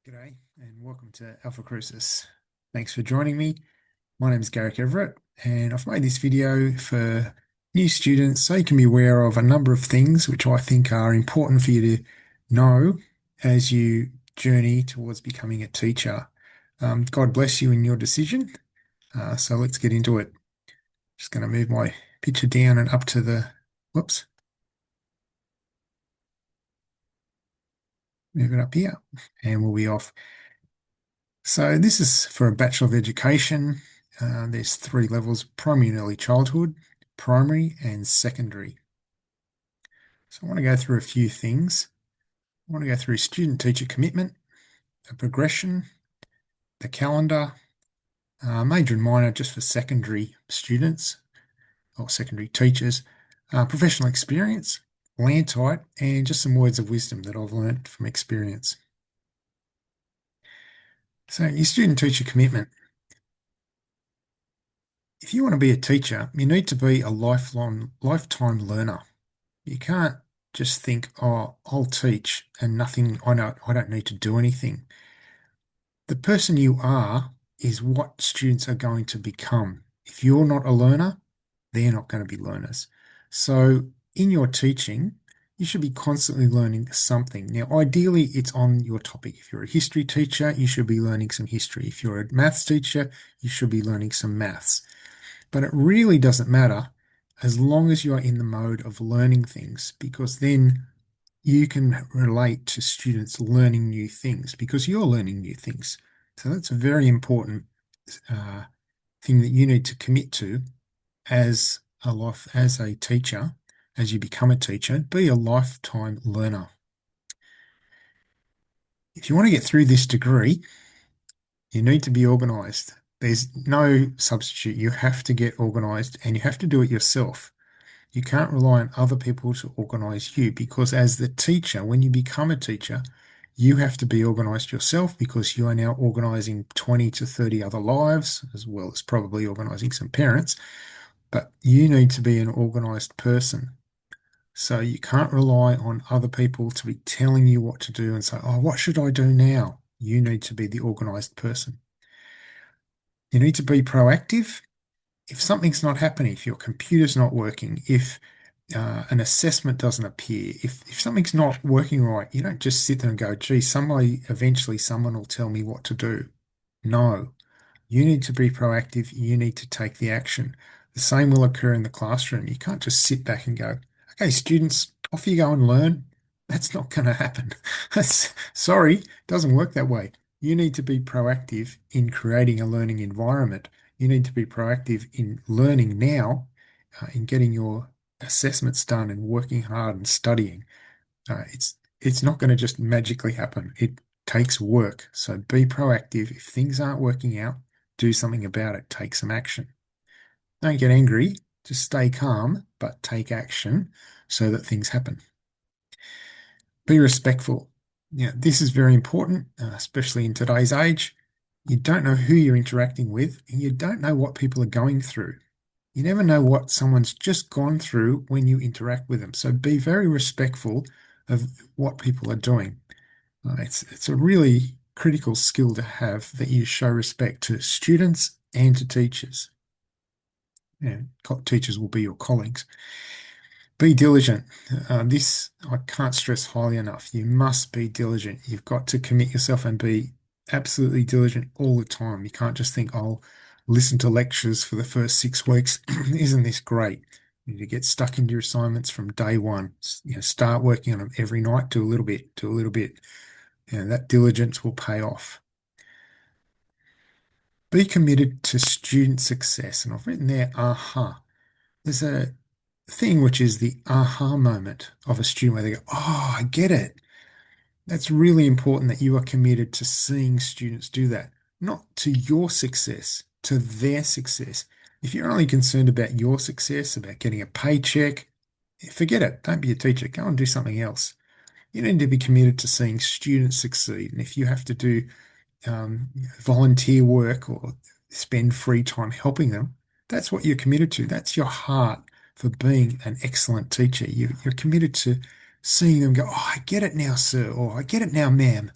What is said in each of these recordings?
G'day and welcome to Alpha Crucis. Thanks for joining me. My name is Garrick Everett and I've made this video for new students so you can be aware of a number of things which I think are important for you to know as you journey towards becoming a teacher. God bless you in your decision. So let's get into it. Just going to move my picture down and up to whoops, move it up here and we'll be off. So this is for a Bachelor of Education. There's three levels: primary and early childhood, primary and secondary. So I want to go through a few things. I want to go through student-teacher commitment, the progression, the calendar, major and minor just for secondary students or secondary teachers, professional experience, land type, and just some words of wisdom that I've learned from experience. So your student-teacher commitment. If you want to be a teacher, you need to be a lifetime learner. You can't just think, oh, I'll teach and nothing, I don't need to do anything. The person you are is what students are going to become. If you're not a learner, they're not going to be learners. So in your teaching, you should be constantly learning something. Now, ideally, it's on your topic. If you're a history teacher, you should be learning some history. If you're a maths teacher, you should be learning some maths. But it really doesn't matter as long as you are in the mode of learning things, because then you can relate to students learning new things because you're learning new things. So that's a very important thing that you need to commit to as a teacher, as you become a teacher. Be a lifetime learner. If you want to get through this degree, you need to be organised. There's no substitute. You have to get organised and you have to do it yourself. You can't rely on other people to organise you because as the teacher, when you become a teacher, you have to be organised yourself because you are now organising 20 to 30 other lives, as well as probably organising some parents. But you need to be an organised person. So you can't rely on other people to be telling you what to do and say, oh, what should I do now? You need to be the organised person. You need to be proactive. If something's not happening, if your computer's not working, if an assessment doesn't appear, if something's not working right, you don't just sit there and go, gee, eventually someone will tell me what to do. No, you need to be proactive. You need to take the action. The same will occur in the classroom. You can't just sit back and go, okay, students, off you go and learn. That's not going to happen. Sorry, it doesn't work that way. You need to be proactive in creating a learning environment. You need to be proactive in learning now, in getting your assessments done and working hard and studying. It's not going to just magically happen. It takes work. So be proactive. If things aren't working out, do something about it. Take some action. Don't get angry. Just stay calm, but take action so that things happen. Be respectful. This is very important, especially in today's age. You don't know who you're interacting with, and you don't know what people are going through. You never know what someone's just gone through when you interact with them. So be very respectful of what people are doing. It's a really critical skill to have that you show respect to students and to teachers. Teachers will be your colleagues. Be diligent. This I can't stress highly enough. You must be diligent. You've got to commit yourself and be absolutely diligent all the time. You can't just think, I'll listen to lectures for the first 6 weeks. Isn't this great? You need to get stuck into your assignments from day one. Start working on them every night. Do a little bit. Do a little bit. That diligence will pay off. Be committed to student success. And I've written there, aha. There's a thing which is the aha moment of a student where they go, oh, I get it. That's really important that you are committed to seeing students do that, not to your success, to their success. If you're only concerned about your success, about getting a paycheck, forget it. Don't be a teacher. Go and do something else. You need to be committed to seeing students succeed. And if you have to do volunteer work or spend free time helping them, that's what you're committed to. That's your heart for being an excellent teacher. You're committed to seeing them go, oh, I get it now, sir, or I get it now, ma'am.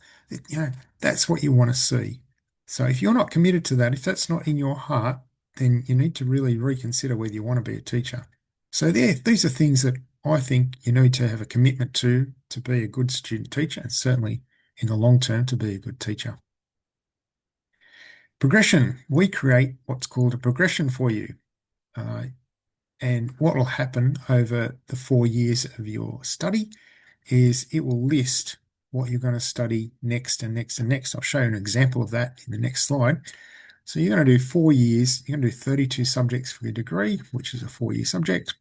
That's what you want to see. So if you're not committed to that, if that's not in your heart, then you need to really reconsider whether you want to be a teacher. So there, these are things that I think you need to have a commitment to be a good student teacher, and certainly in the long term to be a good teacher. Progression. We create what's called a progression for you. Uh, and what will happen over the 4 years of your study is it will list what you're going to study next and next and next. I'll show you an example of that in the next slide. So you're going to do 4 years, you're going to do 32 subjects for your degree, which is a 4-year subject.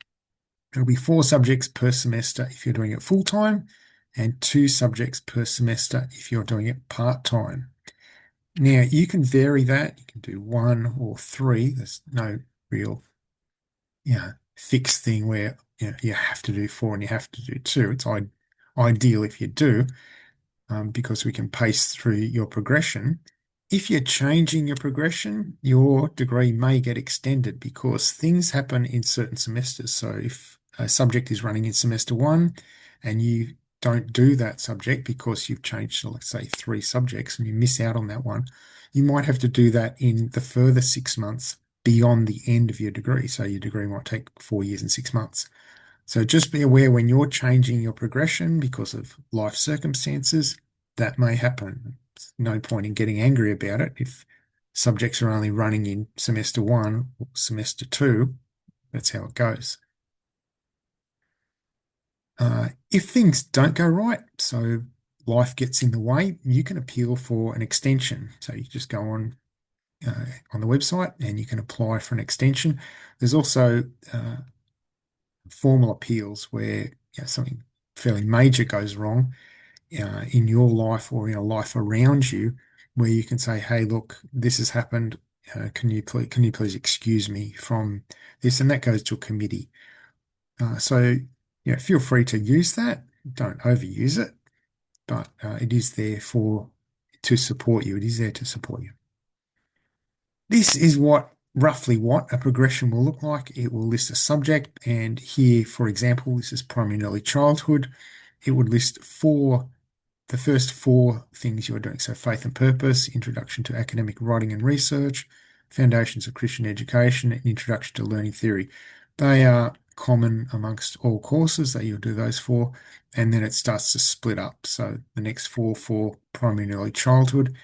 It'll be 4 subjects per semester if you're doing it full time, and 2 subjects per semester if you're doing it part time. Now you can vary that. You can do 1 or 3. There's no real, fixed thing where you have to do 4 and you have to do 2. It's ideal if you do, because we can pace through your progression. If you're changing your progression, your degree may get extended because things happen in certain semesters. So if a subject is running in semester 1 and you don't do that subject because you've changed to, let's say, 3 subjects and you miss out on that one, you might have to do that in the further 6 months beyond the end of your degree. So your degree might take 4 years and 6 months. So just be aware when you're changing your progression because of life circumstances, that may happen. There's no point in getting angry about it. If subjects are only running in semester 1 or semester 2, that's how it goes. If things don't go right, so life gets in the way, you can appeal for an extension. So you just go on the website and you can apply for an extension. There's also formal appeals where something fairly major goes wrong in your life or in a life around you, where you can say, "Hey, look, this has happened. Can you please excuse me from this?" And that goes to a committee. So feel free to use that. Don't overuse it, but it is there to support you. It is there to support you. This is roughly what a progression will look like. It will list a subject, and here, for example, this is primary and early childhood. It would list the first 4 things you're doing. So faith and purpose, introduction to academic writing and research, foundations of Christian education, and introduction to learning theory. They are common amongst all courses that you'll do those for, and then it starts to split up. So the next 4 for primary and early childhood,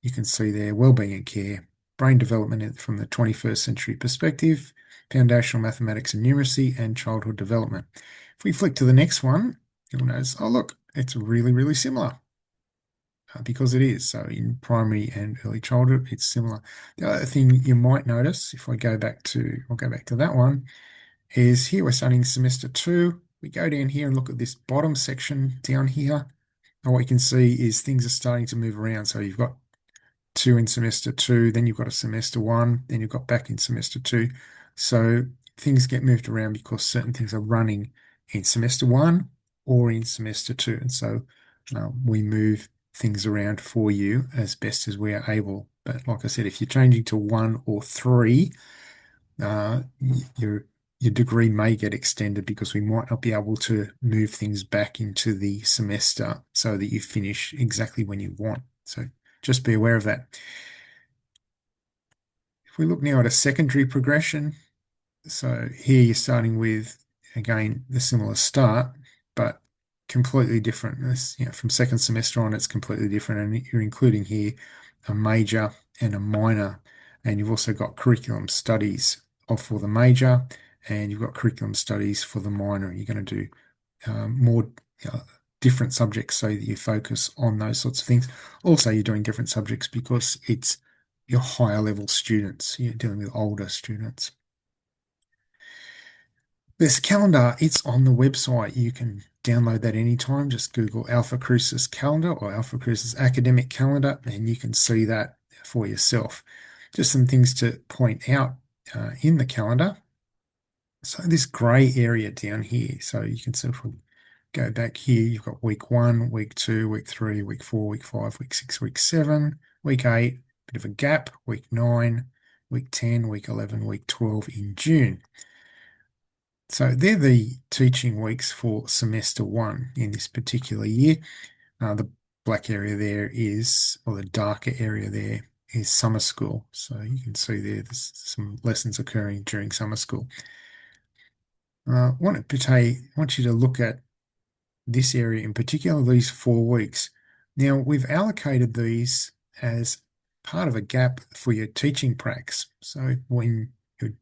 you can see there, wellbeing and care, brain development from the 21st century perspective, foundational mathematics and numeracy, and childhood development. If we flick to the next one, you'll notice, oh, look, it's really, really similar, because it is. So in primary and early childhood, it's similar. The other thing you might notice, if I'll go back to that one, is here we're starting semester 2. We go down here and look at this bottom section down here. And what you can see is things are starting to move around. So you've got 2 in semester 2, then you've got a semester 1, then you've got back in semester 2. So things get moved around because certain things are running in semester 1 or in semester 2. And so we move things around for you as best as we are able. But like I said, if you're changing to 1 or 3, your degree may get extended because we might not be able to move things back into the semester so that you finish exactly when you want. So just be aware of that. If we look now at a secondary progression, so here you're starting with, again, the similar start, but completely different. This, from second semester on, it's completely different. And you're including here a major and a minor. And you've also got curriculum studies for the major, and you've got curriculum studies for the minor. You're going to do more different subjects so that you focus on those sorts of things. Also, you're doing different subjects because it's your higher level students. You're dealing with older students. This calendar, it's on the website. You can download that anytime. Just Google Alpha Crucis calendar or Alpha Crucis academic calendar, and you can see that for yourself. Just some things to point out in the calendar. So this grey area down here, so you can see if we go back here, you've got week 1, week 2, week 3, week 4, week 5, week 6, week 7, week 8, bit of a gap, week 9, week 10, week 11, week 12 in June. So they're the teaching weeks for semester one in this particular year. The black area there is, or the darker area there is summer school. So you can see there's some lessons occurring during summer school. Want you to look at this area in particular, these 4 weeks. Now, we've allocated these as part of a gap for your teaching pracs. So when you're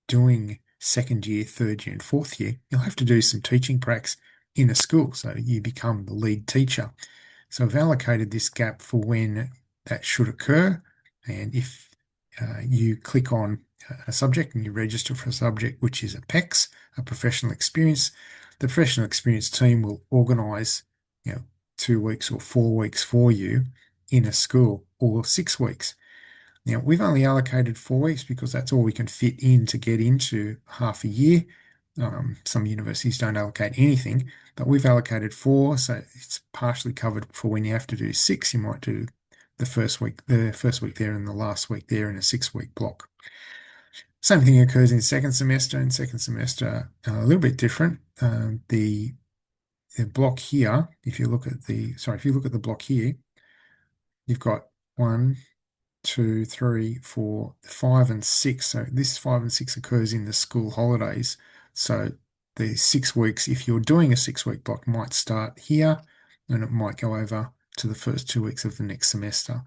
doing second year, third year, and fourth year, you'll have to do some teaching pracs in a school. So you become the lead teacher. So I've allocated this gap for when that should occur. And if you click on a subject and you register for a subject, which is a PEX, a professional experience, the professional experience team will organise, 2 weeks or 4 weeks for you in a school, or 6 weeks. Now, we've only allocated 4 weeks because that's all we can fit in to get into half a year. Some universities don't allocate anything, but we've allocated 4, so it's partially covered for when you have to do 6. You might do the first week there and the last week there in a 6-week block. Same thing occurs in second semester. In second semester, a little bit different. The block here, if you look at the block here, you've got 1, 2, 3, 4, 5, and 6. So this 5 and 6 occurs in the school holidays. So the 6 weeks, if you're doing a 6-week block, might start here and it might go over to the first 2 weeks of the next semester.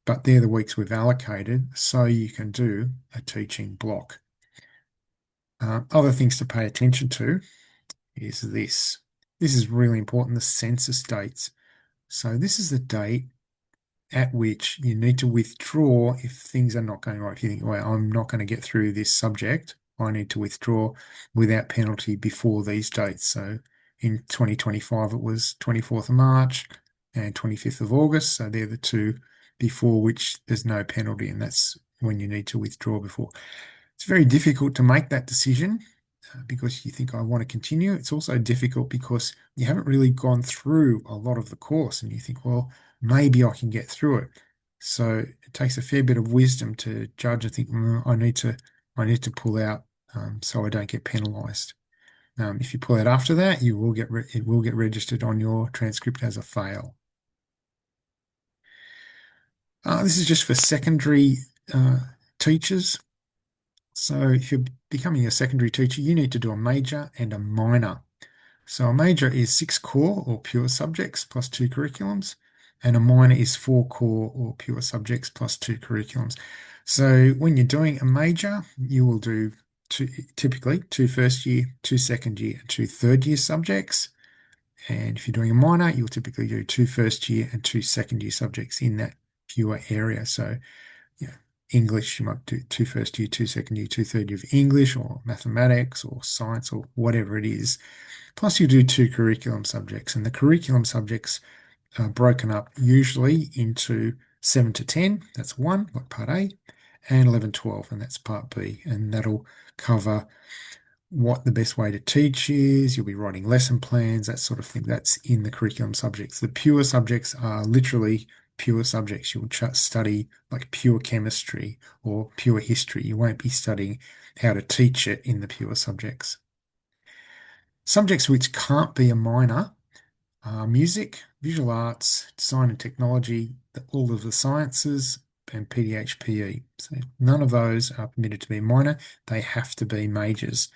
But they're the weeks we've allocated so you can do a teaching block. Other things to pay attention to is this. This is really important, the census dates. So this is the date at which you need to withdraw if things are not going right. If you think, well, I'm not going to get through this subject, I need to withdraw without penalty before these dates. So in 2025, it was 24th of March and 25th of August. So they're the two before which there's no penalty, and that's when you need to withdraw before. It's very difficult to make that decision because you think, I want to continue. It's also difficult because you haven't really gone through a lot of the course and you think, well, maybe I can get through it. So it takes a fair bit of wisdom to judge and think, I need to pull out so I don't get penalised. If you pull out after that, it will get registered on your transcript as a fail. This is just for secondary teachers. So if you're becoming a secondary teacher, you need to do a major and a minor. So a major is 6 core or pure subjects plus 2 curriculums, and a minor is 4 core or pure subjects plus 2 curriculums. So when you're doing a major, you will do typically 2 first year, 2 second year, and 2 third year subjects. And if you're doing a minor, you'll typically do 2 first year and 2 second year subjects in that pure area. So English, you might do 2 first year, 2 second year, 2 third year of English, or mathematics or science or whatever it is. Plus you do 2 curriculum subjects, and the curriculum subjects are broken up usually into 7 to 10, that's 1, like part A, and 11, 12, and that's part B. And that'll cover what the best way to teach is. You'll be writing lesson plans, that sort of thing. That's in the curriculum subjects. The pure subjects are literally pure subjects. You'll study like pure chemistry or pure history. You won't be studying how to teach it in the pure subjects. Subjects which can't be a minor are music, visual arts, design and technology, all of the sciences, and PDHPE. So none of those are permitted to be minor. They have to be majors.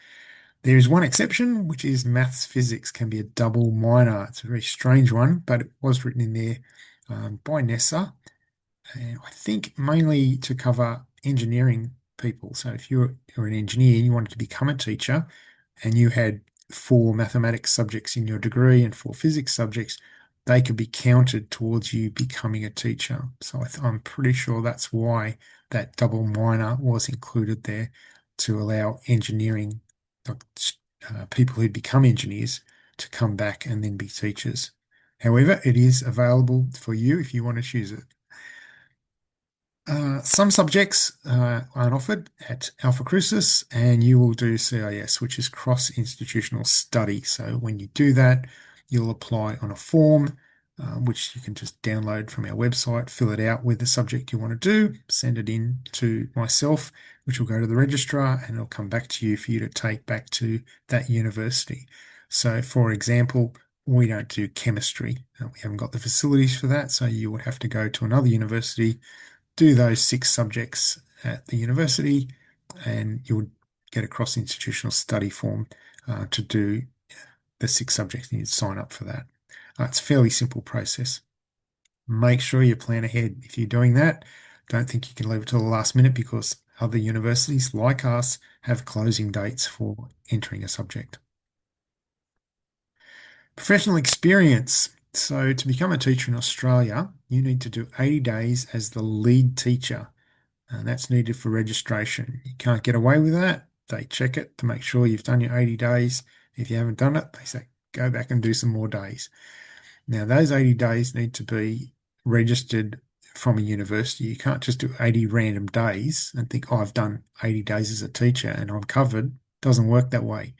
There is one exception, which is maths, physics can be a double minor. It's a very strange one, but it was written in there by NESA, and I think mainly to cover engineering people. So if you're an engineer and you wanted to become a teacher and you had 4 mathematics subjects in your degree and 4 physics subjects, they could be counted towards you becoming a teacher. So I'm pretty sure that's why that double minor was included there, to allow engineering people who'd become engineers to come back and then be teachers. However, it is available for you if you want to choose it. Some subjects aren't offered at Alpha Crucis, and you will do CIS, which is cross-institutional study. So when you do that, you'll apply on a form. which you can just download from our website, fill it out with the subject you want to do, send it in to myself, which will go to the registrar, and it'll come back to you for you to take back to that university. So, for example, we don't do chemistry. We haven't got the facilities for that, so you would have to go to another university, do those 6 subjects at the university, and you would get a cross-institutional study form to do the 6 subjects, and you'd sign up for that. It's a fairly simple process. Make sure you plan ahead. If you're doing that, don't think you can leave it till the last minute, because other universities like us have closing dates for entering a subject. Professional experience. So to become a teacher in Australia, you need to do 80 days as the lead teacher, and that's needed for registration. You can't get away with that. They check it to make sure you've done your 80 days. If you haven't done it, they say, go back and do some more days. Now, those 80 days need to be registered from a university. You can't just do 80 random days and think, oh, I've done 80 days as a teacher and I'm covered. It doesn't work that way.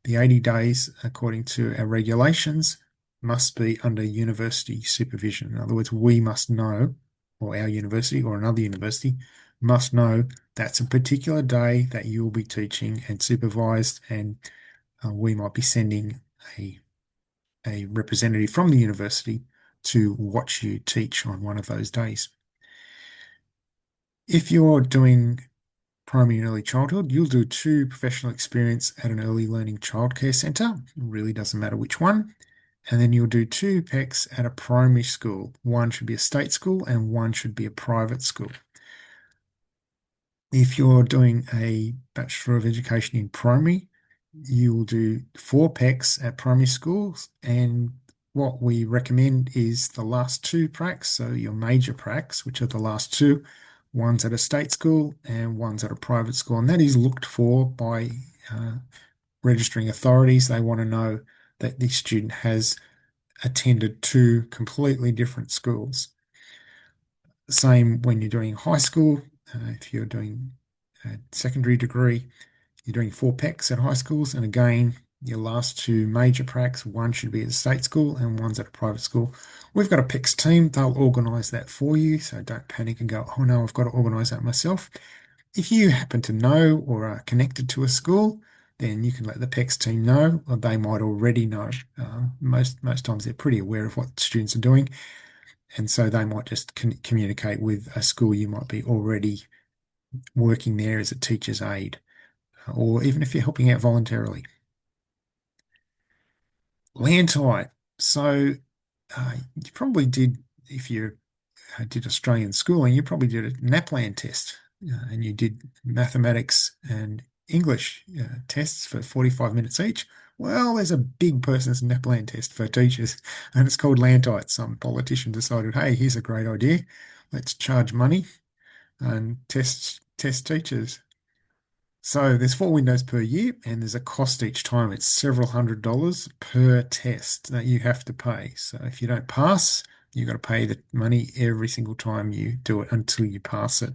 The 80 days, according to our regulations, must be under university supervision. In other words, we must know, or our university or another university must know, that's a particular day that you will be teaching and supervised, and we might be sending a representative from the university to watch you teach on one of those days. If you're doing primary and early childhood, you'll do 2 professional experience at an early learning childcare centre. It really doesn't matter which one. And then you'll do 2 PECs at a primary school. One should be a state school and one should be a private school. If you're doing a Bachelor of Education in primary, you will do 4 PECs at primary schools, and what we recommend is the last 2 pracs, so your major pracs, which are the last 2, one's at a state school and one's at a private school, and that is looked for by registering authorities. They want to know that the student has attended 2 completely different schools. Same when you're doing high school. If you're doing a secondary degree, you're doing 4 PECs at high schools, and again, your last 2 major pracs, one should be at a state school and one's at a private school. We've got a PECs team. They'll organise that for you, so don't panic and go, oh no, I've got to organise that myself. If you happen to know or are connected to a school, then you can let the PECs team know, or they might already know. Most times they're pretty aware of what students are doing, and so they might just communicate with a school you might be already working there as a teacher's aide, or even if you're helping out voluntarily. Land type. So you probably did, if you did Australian schooling, you probably did a NAPLAN test, and you did mathematics and English tests for 45 minutes each. Well, there's a big person's NAPLAN test for teachers, and it's called Landite. Some politician decided, hey, here's a great idea. Let's charge money and test teachers. So there's 4 windows per year, and there's a cost each time. It's several $100s per test that you have to pay. So if you don't pass, you've got to pay the money every single time you do it until you pass it.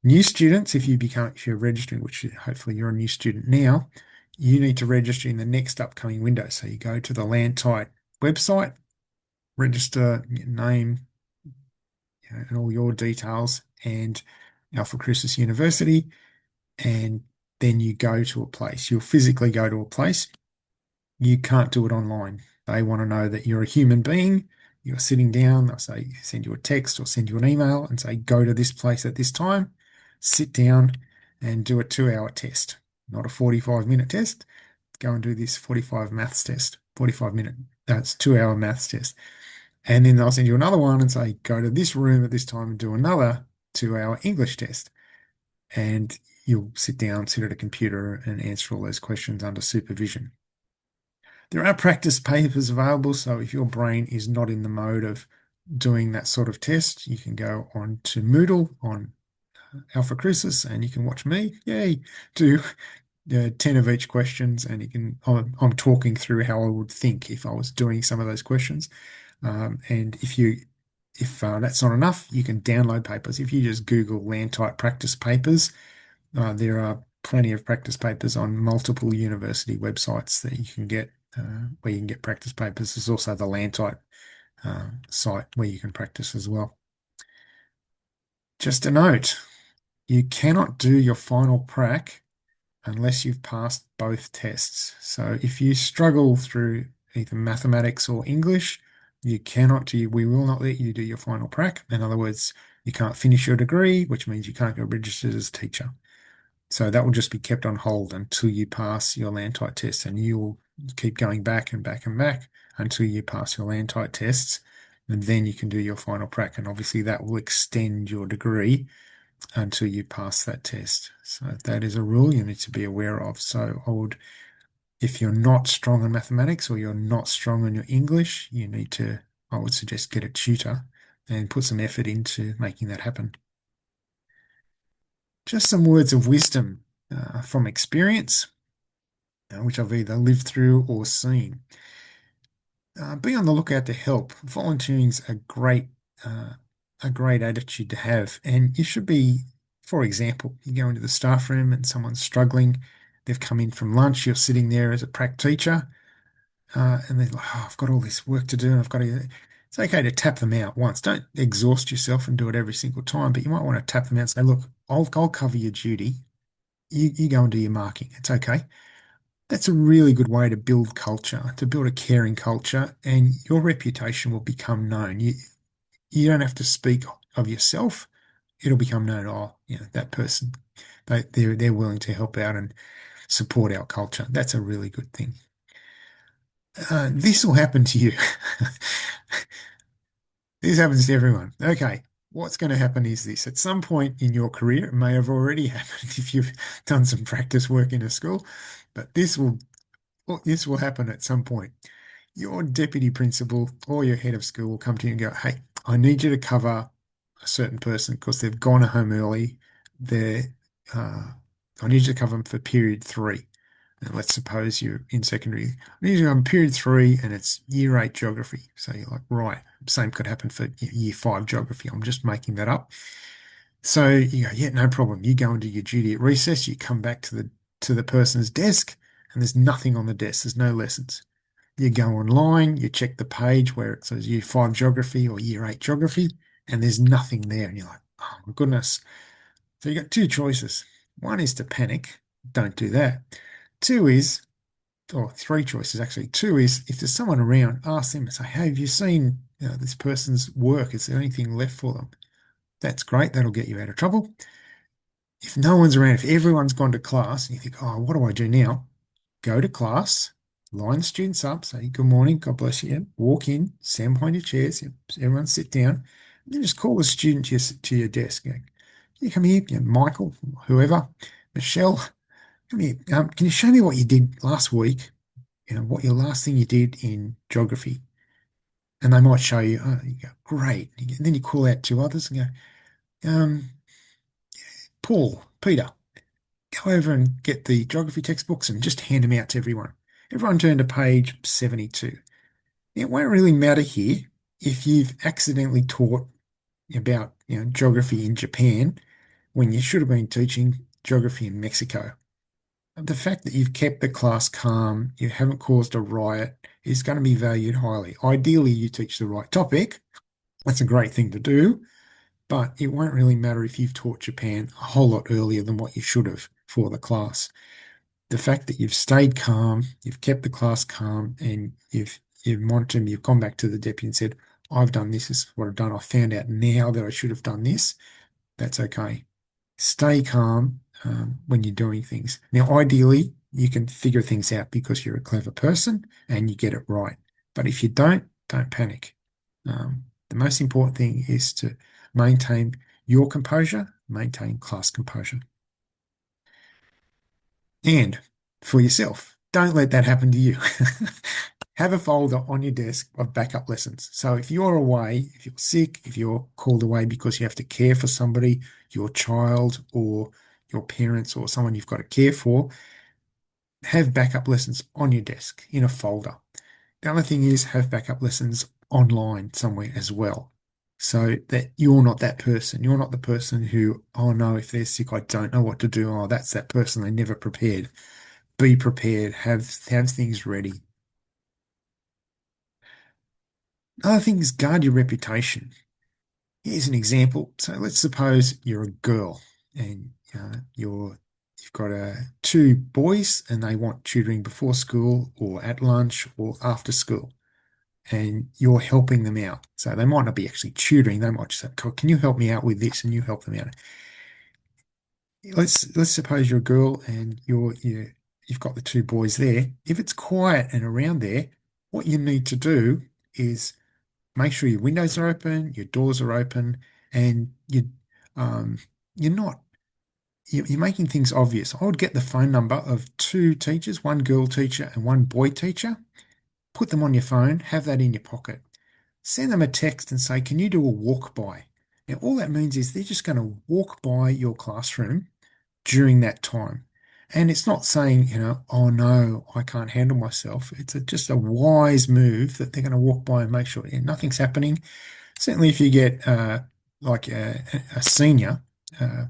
New students, if you're registering, which hopefully you're a new student now, you need to register in the next upcoming window. So you go to the Landtight website, register your name, and all your details, and Alpha Crucis University, and then you go to a place. You'll physically go to a place. You can't do it online. They want to know that you're a human being. You're sitting down. They'll say, send you a text or send you an email and say, go to this place at this time, sit down and do a 2-hour test, not a 45-minute test. Go and do this 45 maths test, 45-minute, that's 2-hour maths test. And then they'll send you another one and say, go to this room at this time and do another 2-hour English test. And you'll sit down, sit at a computer and answer all those questions under supervision. There are practice papers available, so if your brain is not in the mode of doing that sort of test, you can go on to Moodle on Alpha Crucis and you can watch me, do 10 of each questions, and you can, I'm talking through how I would think if I was doing some of those questions. And if that's not enough, you can download papers. If you just Google Landtight practice papers, there are plenty of practice papers on multiple university websites that you can get, where you can get practice papers. There's also the Landtight site where you can practice as well. Just a note, you cannot do your final prac unless you've passed both tests. So if you struggle through either mathematics or English, you cannot do, we will not let you do your final prac. In other words, you can't finish your degree, which means you can't get registered as a teacher. So that will just be kept on hold until you pass your Landtight test, and you will keep going back and back and back until you pass your Landtight tests, and then you can do your final prac. And obviously that will extend your degree until you pass that test. So that is a rule you need to be aware of. So I would, if you're not strong in mathematics or you're not strong in your English, you need to, I would suggest get a tutor and put some effort into making that happen. Just some words of wisdom from experience, which I've either lived through or seen. Be on the lookout to help. Volunteering's uh, a great attitude to have, and you should be. For example, you go into the staff room and someone's struggling. They've come in from lunch. You're sitting there as a prac teacher, and they're like, "Oh, I've got all this work to do, and I've got to." It's okay to tap them out once. Don't exhaust yourself and do it every single time, but you might want to tap them out and say, "Look, I'll cover your duty. You go and do your marking. It's okay." That's a really good way to build culture, to build a caring culture, and your reputation will become known. You don't have to speak of yourself. It'll become known, oh, that person, they're willing to help out and support our culture. That's a really good thing. This will happen to you. This happens to everyone. Okay, what's going to happen is this. At some point in your career, it may have already happened if you've done some practice work in a school, but this will happen at some point. Your deputy principal or your head of school will come to you and go, "Hey, I need you to cover a certain person because they've gone home early. Uh, I need you to cover them for period 3." And let's suppose you're in secondary. I need you to cover period 3 and it's year 8 geography. So you're like, right, same could happen for year 5 geography. I'm just making that up. So you go, yeah, no problem. You go and do your duty at recess. You come back to the person's desk, and there's nothing on the desk. There's no lessons. You go online, you check the page where it says Year 5 Geography or Year 8 Geography, and there's nothing there. And you're like, oh my goodness. So you got two choices. One is to panic. Don't do that. Two is, or three choices actually. Two is if there's someone around, ask them and say, hey, have you seen this person's work? Is there anything left for them? That's great. That'll get you out of trouble. If no one's around, if everyone's gone to class and you think, oh, what do I do now? Go to class, line the students up, say, good morning, God bless you. Walk in, stand behind your chairs, everyone sit down, and then just call the student to your desk. You come here, Michael, whoever, Michelle, come here. Can you show me what you did last week? What your last thing you did in geography? And they might show you, oh, you go, great. And then you call out two others and go, Paul, Peter, go over and get the geography textbooks and just hand them out to everyone. Everyone turn to page 72. It won't really matter here if you've accidentally taught about geography in Japan when you should have been teaching geography in Mexico. The fact that you've kept the class calm, you haven't caused a riot, is going to be valued highly. Ideally, you teach the right topic. That's a great thing to do, but it won't really matter if you've taught Japan a whole lot earlier than what you should have for the class. The fact that you've stayed calm, you've kept the class calm, and you've monitored them, you've gone back to the deputy and said, I've done this is what I've done. I found out now that I should have done this. That's okay. Stay calm when you're doing things. Now, ideally, you can figure things out because you're a clever person and you get it right. But if you don't panic. The most important thing is to maintain your composure, maintain class composure. And for yourself, don't let that happen to you. Have a folder on your desk of backup lessons. So if you're away, if you're sick, if you're called away because you have to care for somebody, your child or your parents or someone you've got to care for, have backup lessons on your desk in a folder. The other thing is have backup lessons online somewhere as well. So that you're not that person. You're not the person who, oh no, if they're sick, I don't know what to do. Oh, that's that person. They never prepared. Be prepared. Have things ready. Other thing is guard your reputation. Here's an example. So let's suppose you're a girl and you've got two boys and they want tutoring before school or at lunch or after school, and you're helping them out. So they might not be actually tutoring. They might just say, "Can you help me out with this?" And you help them out. Let's suppose you're a girl and you've got the two boys there. If it's quiet and around there, what you need to do is make sure your windows are open, your doors are open, and um, you're not you're making things obvious. I would get the phone number of two teachers, one girl teacher and one boy teacher, put them on your phone, have that in your pocket. Send them a text and say, "Can you do a walk by?" Now, all that means is they're just going to walk by your classroom during that time. And it's not saying, "Oh no, I can't handle myself." It's just a wise move that they're going to walk by and make sure nothing's happening. Certainly, if you get like a senior, uh,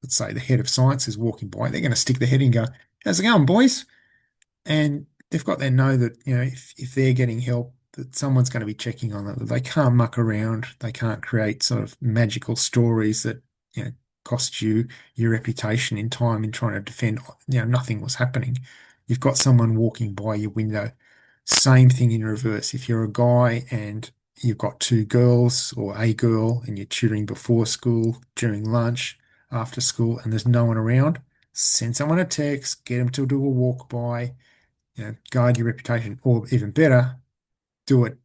let's say the head of science is walking by, they're going to stick their head in and go, "How's it going, boys?" And they've got to know that, if they're getting help, that someone's going to be checking on them. That they can't muck around. They can't create sort of magical stories that, cost you your reputation in time in trying to defend, nothing was happening. You've got someone walking by your window. Same thing in reverse. If you're a guy and you've got two girls or a girl and you're tutoring before school, during lunch, after school, and there's no one around, send someone a text, get them to do a walk by, guard your reputation, or even better, do it,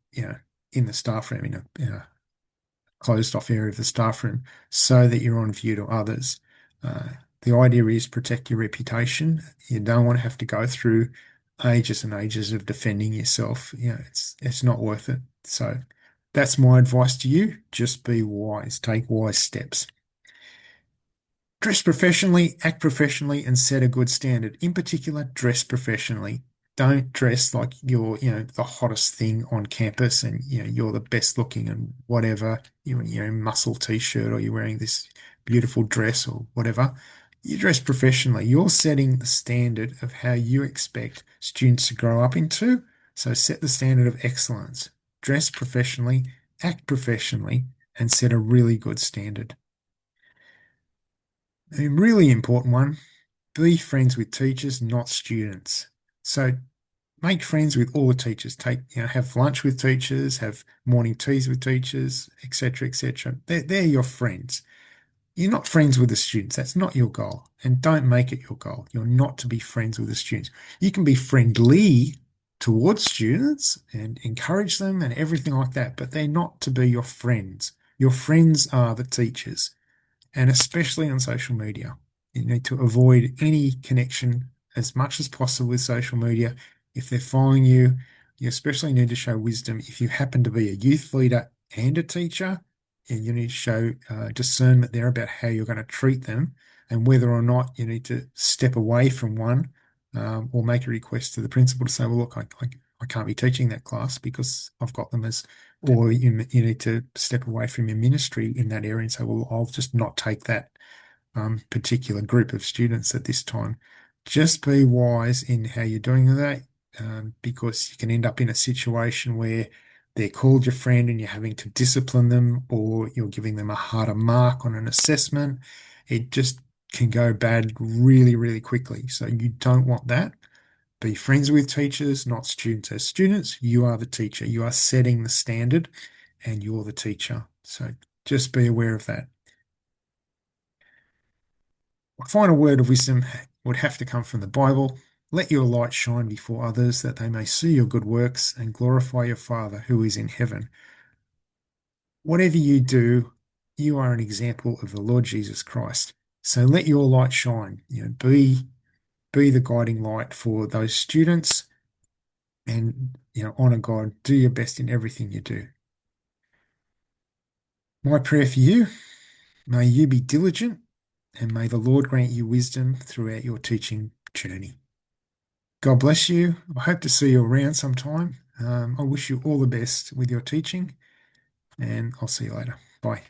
in the staff room, in a closed off area of the staff room, so that you're on view to others. Uh, the idea is protect your reputation. You don't want to have to go through ages and ages of defending yourself. It's not worth it. So that's my advice to you. Just be wise. Take wise steps. Dress professionally, act professionally, and set a good standard. In particular, dress professionally. Don't dress like you're, the hottest thing on campus and, you're the best looking and whatever. You're in your muscle t-shirt or you're wearing this beautiful dress or whatever. You dress professionally. You're setting the standard of how you expect students to grow up into. So set the standard of excellence. Dress professionally, act professionally, and set a really good standard. A really important one, be friends with teachers, not students. So make friends with all the teachers. Have lunch with teachers, have morning teas with teachers, etc., etc. They're your friends. You're not friends with the students. That's not your goal. And don't make it your goal. You're not to be friends with the students. You can be friendly towards students and encourage them and everything like that, but they're not to be your friends. Your friends are the teachers, and especially on social media. You need to avoid any connection as much as possible with social media. If they're following you, you especially need to show wisdom. If you happen to be a youth leader and a teacher, and you need to show discernment there about how you're going to treat them and whether or not you need to step away from one, or make a request to the principal to say, "Well, look, I can't be teaching that class because I've got them as," or you need to step away from your ministry in that area and say, "Well, I'll just not take that particular group of students at this time." Just be wise in how you're doing that, because you can end up in a situation where they're called your friend and you're having to discipline them, or you're giving them a harder mark on an assessment. It just can go bad really, really quickly. So you don't want that. Be friends with teachers, not students. As students, you are the teacher. You are setting the standard and you're the teacher. So just be aware of that. A final word of wisdom would have to come from the Bible. Let your light shine before others that they may see your good works and glorify your Father who is in heaven. Whatever you do, you are an example of the Lord Jesus Christ. So let your light shine. Be the guiding light for those students, and honor God. Do your best in everything you do. My prayer for you, may you be diligent and may the Lord grant you wisdom throughout your teaching journey. God bless you. I hope to see you around sometime. I wish you all the best with your teaching, and I'll see you later. Bye.